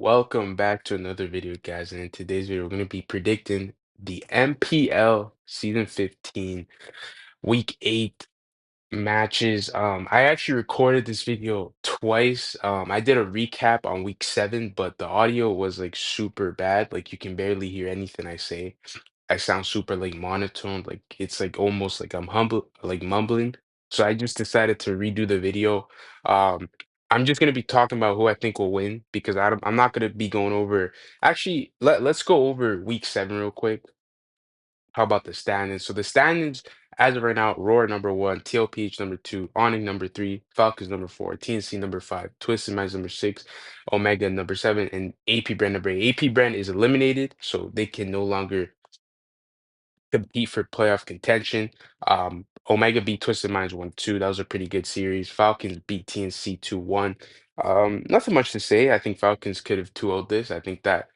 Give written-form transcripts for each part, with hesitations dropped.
Welcome back to another video, guys. And in today's video, we're going to be predicting the MPL Season 15 Week 8 matches. I actually recorded this video twice. I did a recap on Week 7, but the audio was like super bad. Like you can barely hear anything I say. I sound super like monotone, like it's like almost like I'm mumbling. So I just decided to redo the video. Um, I'm just gonna be talking about who I think will win because I'm not gonna be going over. Actually, let's go over Week 7 real quick. How about the standings? So the standings as of right now: Roar number one, TLPH number two, Awning number three, Falcons number four, TNC number five, Twisted Minds number six, Omega number seven, and AP Brand number eight. AP Brand is eliminated, so they can no longer compete for playoff contention. Omega beat Twisted Minds 1-2. That was a pretty good series. Falcons beat TNC 2-1. Nothing much to say. I think Falcons could have 2-0'd this. I think that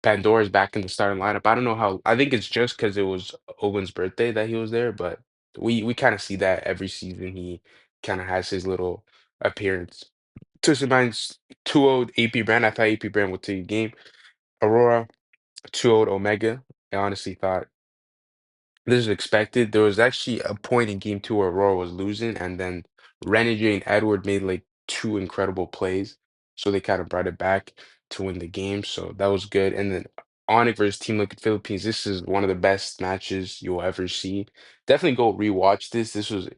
Pandora's back in the starting lineup. I don't know how. I think it's just because it was Owen's birthday that he was there, but we kind of see that every season. He kind of has his little appearance. Twisted Minds 2-0'd AP Brand. I thought AP Brand would take the game. Aurora 2-0'd Omega. I honestly thought this is expected. There was actually a point in game two where Aurora was losing, and then Renegade and Edward made like two incredible plays. So they kind of brought it back to win the game. So that was good. And then Onyx versus Team Liquid Philippines. This is one of the best matches you'll ever see. Definitely go rewatch this. This was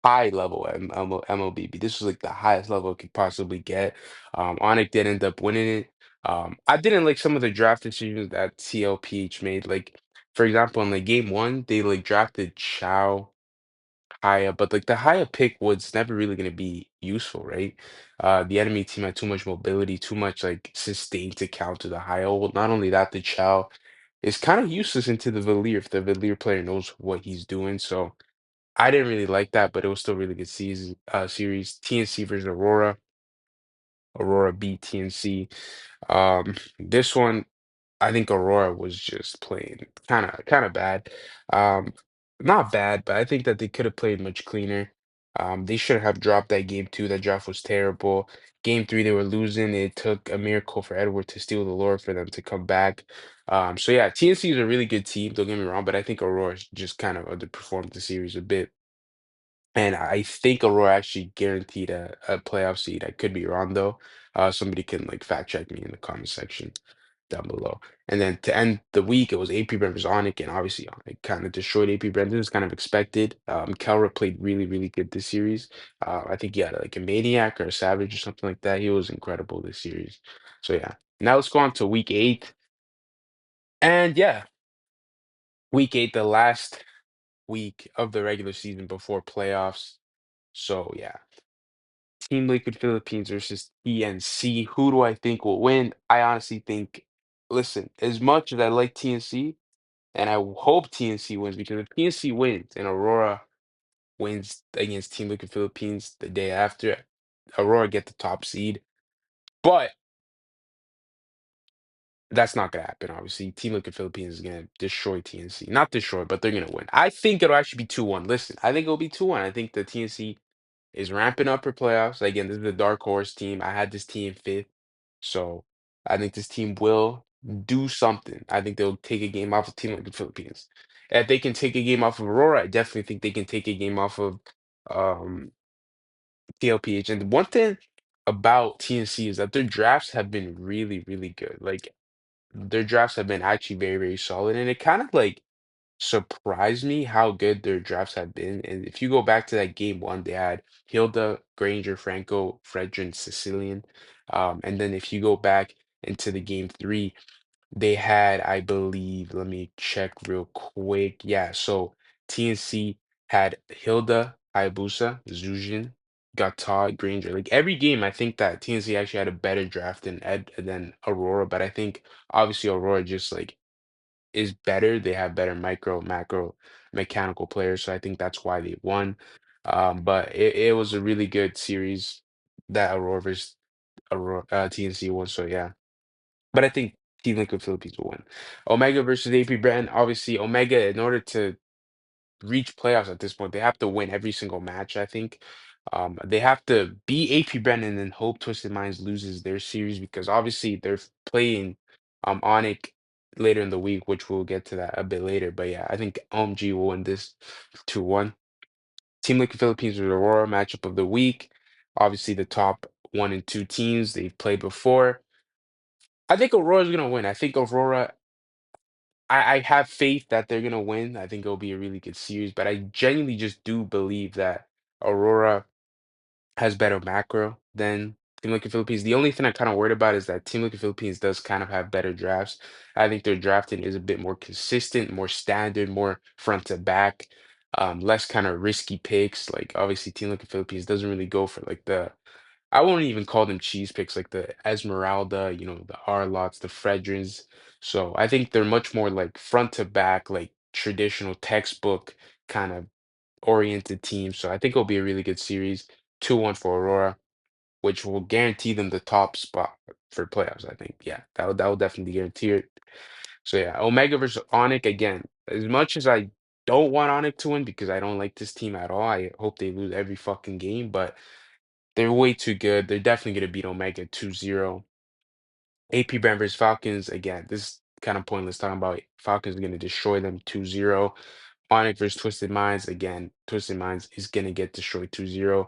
high level MLBB. This was like the highest level it could possibly get. Onyx did end up winning it. I didn't like some of the draft decisions that CLPH made. Like, for example, in like game one, they like drafted Chow Haya, but like the Haya pick was never really going to be useful, right? The enemy team had too much mobility, too much like sustain to counter the Haya. Well, not only that, the Chow is kind of useless into the Valier if the Valier player knows what he's doing. So I didn't really like that, but it was still really good series. TNC versus Aurora. Aurora beat TNC. This one, I think Aurora was just playing kind of bad. Um, Not bad, but I think that they could have played much cleaner. They should have dropped that game two. That draft was terrible. Game three, they were losing. It took a miracle for Edward to steal the Lord for them to come back. So yeah, TNC is a really good team. Don't get me wrong, but I think Aurora just kind of underperformed the series a bit. And I think Aurora actually guaranteed a playoff seed. I could be wrong though. Somebody can like fact check me in the comment section down below. And then to end the week, it was AP Brand versus Onic, and obviously Onic kind of destroyed AP Brand. This was kind of expected. Kelra played really, really good this series. I think he had like a Maniac or a Savage or something like that. He was incredible this series. So yeah. Now let's go on to week 8. And yeah, week 8, the last week of the regular season before playoffs. So yeah. Team Liquid Philippines versus TNC. Who do I think will win? I honestly think, listen, as much as I like TNC, and I hope TNC wins, because if TNC wins and Aurora wins against Team Liquid Philippines the day after, Aurora get the top seed. But that's not gonna happen, obviously. Team Liquid Philippines is gonna destroy TNC. Not destroy, but they're gonna win. I think it'll actually be 2-1. Listen, I think it'll be 2-1. I think the TNC is ramping up for playoffs. Again, this is a dark horse team. I had this team fifth, so I think this team will do something. I think they'll take a game off of team like the Philippines. If they can take a game off of Aurora, I definitely think they can take a game off of um, TLPH. And one thing about TNC is that their drafts have been really, really good. Like their drafts have been actually very, very solid, and it kind of like surprised me how good their drafts have been. And if you go back to that game one, they had Hilda, Granger, Franco, Fredrin, Sicilian. And then if you go back into the game three, they had, I believe, let me check real quick. Yeah, so TNC had Hilda, Hayabusa, Zujin, Gata, Granger. Like every game, I think that TNC actually had a better draft than Aurora, but I think obviously Aurora just like is better. They have better micro, macro, mechanical players, so I think that's why they won. But it was a really good series that Aurora versus TNC won. So yeah, but I think Team Liquid Philippines will win. Omega versus AP Brand. Obviously, Omega, in order to reach playoffs at this point, they have to win every single match, I think. They have to beat AP Brennan and hope Twisted Minds loses their series because obviously they're playing Onic later in the week, which we'll get to that a bit later. But yeah, I think OMG will win this 2-1. Team Liquid Philippines with Aurora matchup of the week. Obviously, the top 1 and 2 teams they've played before. I think Aurora's gonna win. I think Aurora. I have faith that they're gonna win. I think it'll be a really good series, but I genuinely just do believe that Aurora has better macro than Team Liquid Philippines. The only thing I'm kind of worried about is that Team Liquid Philippines does kind of have better drafts. I think their drafting is a bit more consistent, more standard, more front to back, less kind of risky picks. Like obviously, Team Liquid Philippines doesn't really go for like the I won't even call them cheese picks like the Esmeralda, the Arlots, the Fredrins. So I think they're much more like front to back, like traditional textbook kind of oriented team. So I think it'll be a really good series. 2-1 for Aurora, which will guarantee them the top spot for playoffs, I think. Yeah, that will definitely guarantee it. So yeah, Omega versus Onic again. As much as I don't want Onic to win because I don't like this team at all, I hope they lose every fucking game, but they're way too good. They're definitely gonna beat Omega 2-0. AP Brand versus Falcons, again, this is kind of pointless talking about Falcons are gonna destroy them 2-0. Onyx versus Twisted Minds, again, Twisted Minds is gonna get destroyed 2-0.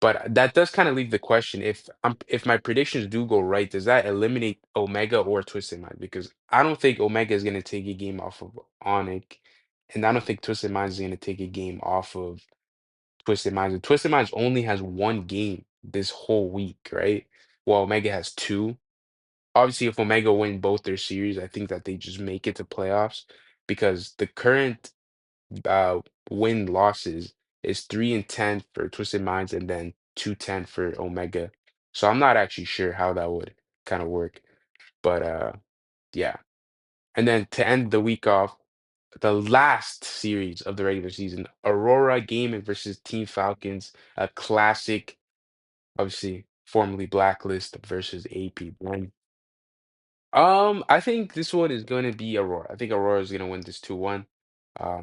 But that does kind of leave the question if my predictions do go right, does that eliminate Omega or Twisted Minds? Because I don't think Omega is gonna take a game off of Onyx, and I don't think Twisted Minds is gonna take a game off of Twisted Minds. And Twisted Minds only has 1 game this whole week, right? Well, Omega has 2. Obviously, if Omega win both their series, I think that they just make it to playoffs because the current uh win losses is 3-10 for Twisted Minds and then 2-10 for Omega. So I'm not actually sure how that would kind of work. But yeah. And then to end the week off, the last series of the regular season, Aurora Gaming versus Team Falcons, a classic, obviously formerly Blacklist versus AP. I think this one is going to be Aurora. I think Aurora is going to win this 2-1.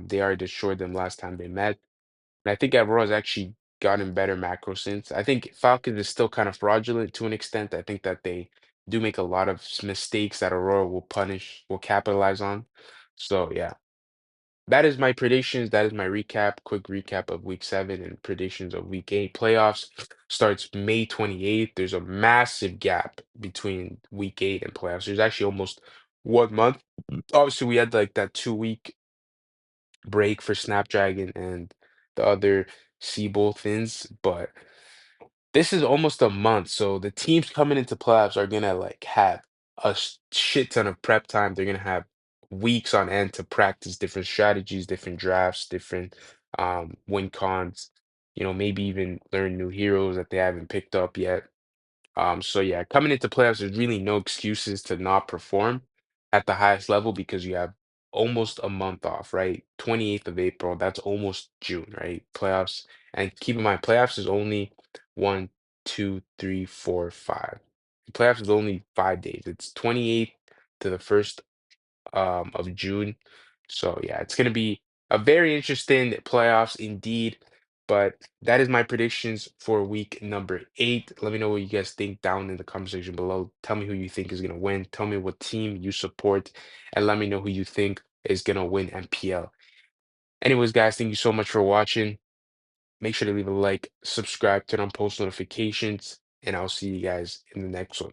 They already destroyed them last time they met. And I think Aurora's actually gotten better macro since. I think Falcons is still kind of fraudulent to an extent. I think that they do make a lot of mistakes that Aurora will capitalize on. So yeah, that is my predictions. That is my recap, quick recap of week 7 and predictions of week 8. Playoffs starts May 28th. There's a massive gap between week 8 and playoffs. There's actually almost 1 month. Obviously, we had like that 2 week break for Snapdragon and the other Seabull thins, but this is almost a month. So the teams coming into playoffs are gonna like have a shit ton of prep time. They're gonna have weeks on end to practice different strategies, different drafts, different win cons, maybe even learn new heroes that they haven't picked up yet. So yeah, coming into playoffs, there's really no excuses to not perform at the highest level because you have almost a month off, right? 28th of April, that's almost June, right? Playoffs. And keep in mind, playoffs is only 1, 2, 3, 4, 5. Playoffs is only 5 days. It's 28th to the 1st of June. So yeah, it's gonna be a very interesting playoffs indeed. But that is my predictions for week number 8. Let me know what you guys think down in the comment section below. Tell me who you think is gonna win. Tell me what team you support, and let me know who you think is gonna win MPL. Anyways, guys, thank you so much for watching. Make sure to leave a like, subscribe, turn on post notifications, and I'll see you guys in the next one.